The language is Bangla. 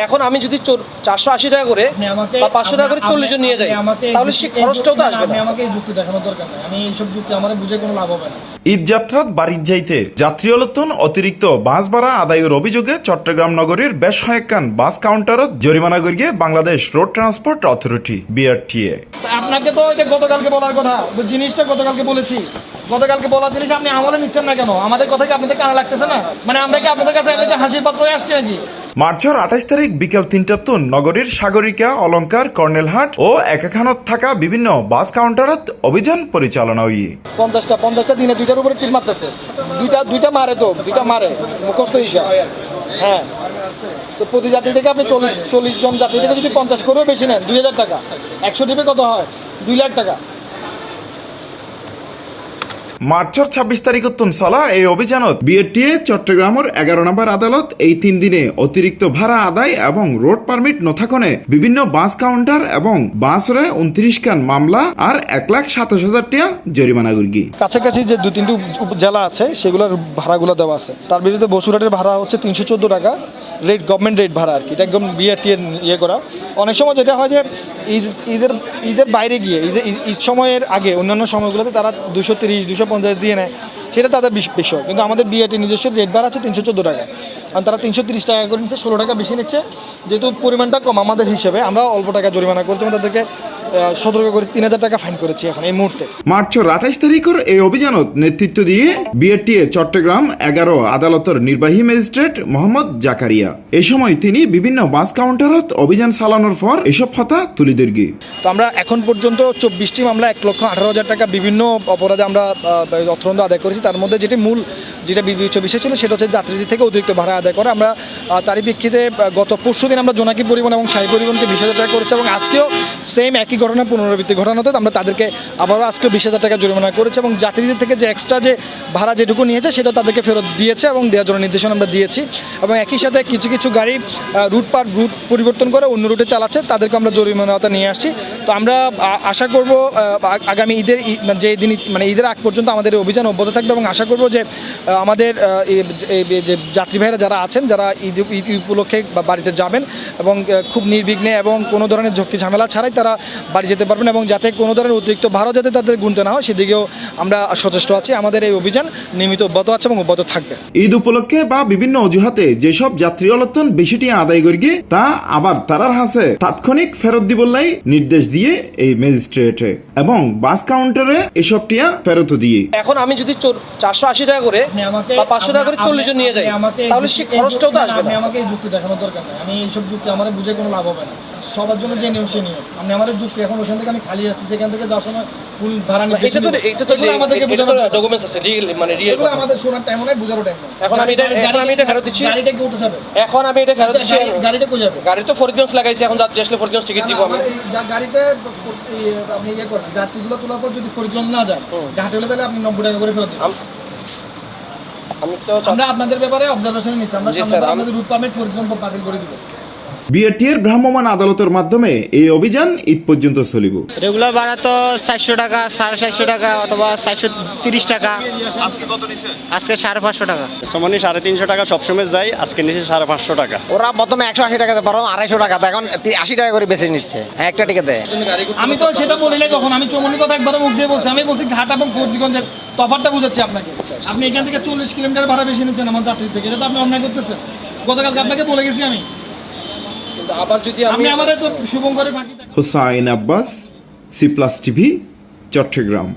এখন আমি যদি 480 টাকা করে বা 500 টাকা করে 40 জন নিয়ে যাই, তাহলে সেই খরচটাও তো আসবে না। আমাকে এই যুক্তি দেখানোর দরকার নাই, আমি এইসব যুক্তি আমার বুঝে কোনো লাভ হবে না। ঈদ যাত্রাত বাড়ির যাইতে যাত্রী অলতন অতিরিক্ত বাস ভাড়া আদায়ের অভিযোগে চট্টগ্রাম নগরীর বেশ কয়েকখান বাস কাউন্টারত জরিমানা করিয়ে Bangladesh road transport authority BRTA. আপনাকে তো এটা গতকালকে বলার কথা, জিনিসটা গতকালকে বলেছি। গতকালকে বলার জিনিস আপনি আমলে নিচ্ছেন না কেন? আমাদের কথা কি আপনাদের কানে লাগতেছে না? মানে আমরা কি আপনাদের কাছে হাসির পাত্র হয়ে আসছি নাকি? মার্চের 28 তারিখ বিকেল 3টার নগরীর সাগরিকা, অলঙ্কার, কর্নেলহাট ও একাখানত থাকা বিভিন্ন বাস কাউন্টারত অভিযান পরিচালনা হই। 50টা দিনে দুইটার উপরে টিপ মারতেছে, দুইটা মারে, তো দুইটা মারে মুখস্থ হিসাব। হ্যাঁ, তো প্রতি যাত্রী থেকে আপনি 40 জন যাত্রী থেকে যদি 50 করেও বেশি নেন, 2000 টাকা। 100 টিপে কত হয়? 2 লাখ টাকা। মার্চের 26 তারিখতন চলা এই অভিযানত বিআরটিএ চট্টগ্রামের 11 নম্বর আদালত এই 3 দিনে অতিরিক্ত ভাড়া আদায় এবং রোড পারমিট নথাকনে বিভিন্ন বাস কাউন্টার এবং বাসরে 29 খান মামলা আর 1,27,000 টাকা জরিমানা করি। কাছাকাছি যে 2-3টি জেলা আছে সেগুলোর ভাড়াগুলো দেওয়া আছে। তার বিরুদ্ধে বসুরহাটের ভাড়া হচ্ছে 314 টাকা, রেট গভর্নমেন্ট রেট ভাড়া আর কি, এটা একদম বিআরটিএ ইয়ে করা। অনেক সময় যেটা হয় যে ঈদের বাইরে গিয়ে ঈদ সময়ের আগে অন্যান্য সময়গুলোতে তারা 230-250 দিয়ে নেয়, সেটা তাদের বিষয়। কিন্তু আমাদের বিআরটি নিজস্ব রেট ভাড়া আছে 314 টাকা, কারণ তারা 330 টাকা করে নিচ্ছে, 16 টাকা বেশি নিচ্ছে। যেহেতু পরিমাণটা কম আমাদের হিসেবে, আমরা অল্প টাকা জরিমানা করেছি এবং তাদেরকে সতর্ক করে 3000 টাকা ফাইন করেছি এখন এই মুহূর্তে। মার্চের 28 তারিখের এই অভিযানত নেতৃত্ব দিয়ে বিআরটিএ চট্টগ্রাম 11 আদালতের নির্বাহী ম্যাজিস্ট্রেট মোহাম্মদ জাকারিয়া। এই সময় তিনি বিভিন্ন বাস কাউন্টারত অভিযান চালানোর পর এসব কথা তুলে ধরি। তো আমরা এখন পর্যন্ত 24টি মামলা 1,18,000 টাকা বিভিন্ন অপরাধে আমরা অর্থদণ্ড আদায় করেছি। তার মধ্যে যেটা বিবেচ্য বিষয় ছিল সেটা হচ্ছে যাত্রীদের থেকে অতিরিক্ত ভাড়া আদায় করা। আমরা তারই প্রেক্ষিতে গত পরশুদিন আমরা জোনাকি পরিবহন এবং শাহী পরিবহনকে 20,000 টাকা করেছি এবং আজকেও সেম একই ঘটনা পুনরাবৃত্তি ঘটানোতে আমরা তাদেরকে আবারও আজকে 20,000 টাকা জরিমানা করেছি এবং যাত্রীদের থেকে যে এক্সট্রা যে ভাড়া যেটুকু নিয়েছে সেটা তাদেরকে ফেরত দিয়েছে এবং দেওয়ার জন্য নির্দেশনা আমরা দিয়েছি। এবং একই সাথে কিছু গাড়ি রুট পরিবর্তন করে অন্য রুটে চালাচ্ছে, তাদেরকে আমরা জরিমানাটা নিয়ে আসছি। তো আমরা আশা করব আগামী যে দিন মানে ঈদের আগ পর্যন্ত আমাদের এই অভিযান অব্যাহত থাকবে এবং আশা করব যে আমাদের যে যাত্রী ভাইরা যারা আছেন, যারা ঈদ উপলক্ষে বাড়িতে যাবেন এবং খুব নির্বিঘ্নে এবং কোনো ধরনের ঝক্কি ঝামেলা ছাড়াই তারা বাড়ি যেতে পারবেন এবং যাতে কোনো ধরনের অতিরিক্ত ভাড়া যাতে তাদের গুনতে না হয় সেদিকেও আমরা সচেষ্ট আছি। আমাদের এই অভিযান নিয়মিত অব্যাহত আছে এবং অব্যাহত থাকবে। ঈদ উপলক্ষে বা বিভিন্ন অজুহাতে যেসব যাত্রী অলতন বেশিটি আদায় করি তা আবার তারার হাতে তাৎক্ষণিক ফেরত দিবলাই নির্দেশ দিয়ে এই ম্যাজিস্ট্রেটে এবং বাস কাউন্টারে এসব টিয়া ফেরত দিয়ে। এখন আমি যদি 480 টাকা করে বা 500 টাকা করে 40 জন নিয়ে যাই, তাহলে সেই খরচটাও তো আসবে না। আমাকে এই যুক্তি দেখানোর দরকার নাই, আমি এইসব যুক্তি আমার বুঝে কোনো লাভ হবে না। সবার জন্য যে নিয়ম সে নিয়ম। আপনি আমাদের যুক্তি এখন ওখান থেকে আমি খালি আসতেছি, এখান থেকে যাওয়ার সময় ফুল ভাড়া নিতে ডকুমেন্টস আছে, মানে রিয়েল আমাদের শোনার টাইম নাই, বুঝারও টাইম নাই। এখন আমি এটা ফেরত দিচ্ছি। গাড়িটা কি উঠে যাবে? এখন আমি এটা ফেরত দিচ্ছি। গাড়িটা কই যাবে? গাড়ি তো ফরিদগঞ্জ লাগাইছি, এখন যাত্রী আসলে ফরিদগঞ্জ টিকিট দিব আমি। গাড়িতে আপনি ইয়ে করেন, যাত্রীগুলো তোলার পর যদি ফরিদগঞ্জ না যায়, ঘাটে হলে তাহলে আপনি 90 টাকা করে ফেরত দিন। আমরা আপনাদের ব্যাপারে অবজারভেশনে নিচ্ছি, আমরা আপনাদের রুট পারমিট ফরিদগঞ্জ বাতিল করে দিব। বিআরটিএর ভ্রাম্যমাণ আদালতের মাধ্যমে এই অভিযান ঈদ পর্যন্ত চলিব। রেগুলার ভাড়া তো 400 টাকা, 450 টাকা অথবা 430 টাকা। আজকে 550 টাকা। সমানি 350 টাকা সবসময় যায়, আজকে নিচে 550 টাকা। ওরা প্রথমে 180 টাকা দেয়, 250 টাকা দেয়, এখন 80 টাকা করে বেশি নিচ্ছে একটা টিকেটে। আমি তো সেটা বলি না কখন, আমি চৌমনি কথা একবার মুখ দিয়ে বলছি। আমি বলছি ঘাট এবং ফরিদগঞ্জের তফাৎটা বুঝাচ্ছি আপনাকে। আপনি এখান থেকে 40 কিলোমিটার ভাড়া বেশি নিচ্ছেন আমার যাত্রীর থেকে, এটা তো আপনি অন্যায় করতেছেন। গতকালকে আপনাকে বলে গেছি আমি। আবার যদি আমি আমাদের তো শুভঙ্করের বাকি হুসাইন আব্বাস, C+ TV, চট্টগ্রাম।